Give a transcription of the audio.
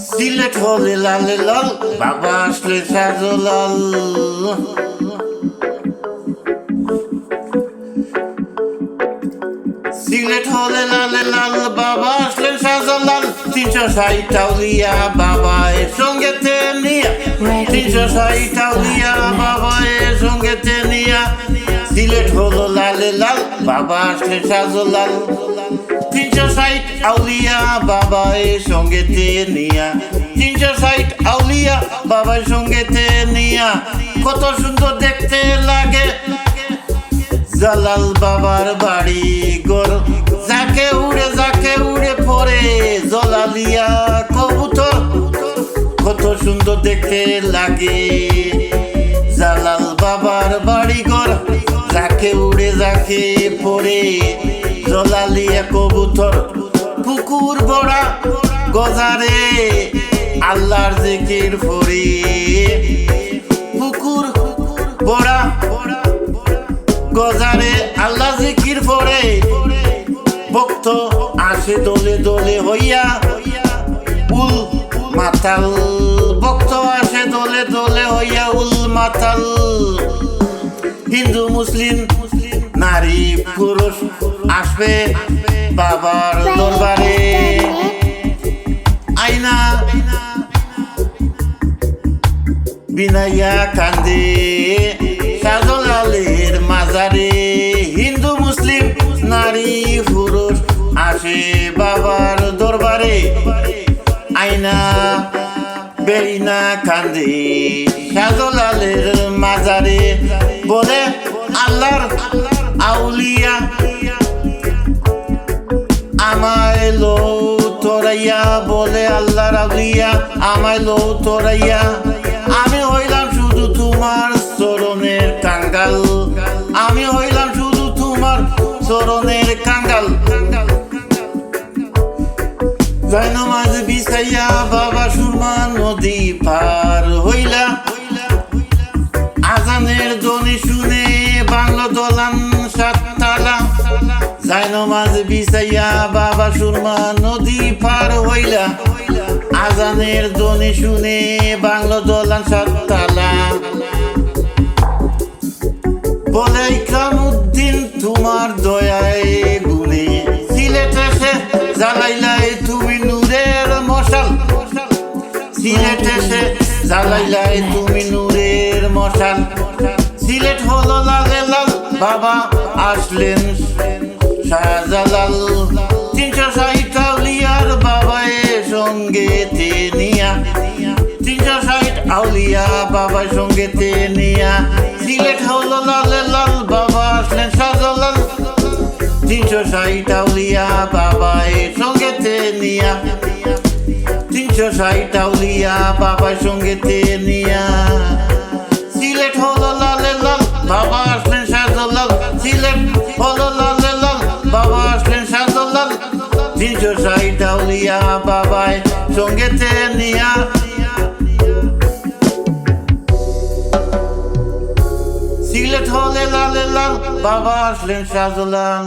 সিলেট হলে লালে লাল, বাবা আসলে সাজলাল। সিলেট হলে লালে লাল, বাবা আসলে সাজলাল। 360 আউলিয়া বাবা এর সঙ্গেতে নিয়া, 360 আউলিয়া বাবা এর সঙ্গেতে নিয়া। সিলেট হলো লালে লাল, বাবা আসলে সাজলাল। 360 আউলিয়া বাবা এর সঙ্গেতে নিয়া, 360 আউলিয়া বাবার সঙ্গেতে নিয়া। কত সুন্দর দেখতে লাগে জালাল বাবার বাড়ি ঘর। যাকে উড়ে পড়ে জলালিয়া কবুতর। কত সুন্দর দেখতে লাগে জালাল বাবার বাড়ি ঘর। যাকে পড়ে জলালিয়া কবুতর। পুকুর বড়া গজারে আল্লাহর জিকির ফরে। পুকুর বড়া গজারে আল্লাহ জিকির পড়ে। ভক্ত আসে দলে দলে হইয়া উল মাতাল। ভক্ত আসে দলে দলে হইয়া উল মাতাল। হিন্দু মুসলিম নারী পুরুষ আসবে বাবার দরবারে। আইনা বিনাইয়া কান্দে সাজলালের মাজারে। হিন্দু মুসলিম নারী পুরুষ আসে বাবার দরবারে। আইনা বেইনা কান্দে সাজলালের মাজারে। বলে আল্লাহর আউলিয়া আমায় লো তোরাইয়া। বলে আল্লাহর আউলিয়া আমায় লো তোরাইয়া। আমি হইলাম শুধু তোমার চরণের কাঙ্গাল। আমি হইলাম শুধু তোমার চরণের কাঙ্গাল। জায়নামাজ বিছাইয়া বাবা সুরমা নদী পার হইলা। আজানের ধ্বনি শুনে বাংলো দলান সাততালা। জায়নামাজ বিছাইয়া বাবা সুরমা নদী পার হইলা। আজানের ধ্বনি শুনে বাংলো দলান সাততালা। বলে ইকরামউদ্দিন তোমার দয়ায় গুণে সিলেট এসে জ্বালাইলাই তুমি নূরের মশাল। সিলেট এসে জ্বালাইলাই তুমি নূরের মশাল। সিলেট হলো লালে লাল, বাবা আসলেন শাহজালাল। 360 আউলিয়ার বাবা এর সঙ্গেতে নিয়া, 360 আউলিয়া বাবার সঙ্গেতে নিয়া। সিলেট হলো লালে লাল, বাবা আসলেন শাহজালাল। 360 আউলিয়া বাবা এর সঙ্গেতে নিয়া, 360 আউলিয়া বাবার সঙ্গেতে নিয়া। সিলেট হলো লালে লাল, বাবা আসলেন শাহজালাল। সিলেট হলো লালে লাল, বাবা আসলেন শাহজালাল। 360 আউলিয়া বাবায় সঙ্গেতে নিয়া। সিলেট হলে লালে লাল, বাবা আসলেন শাহজালাল।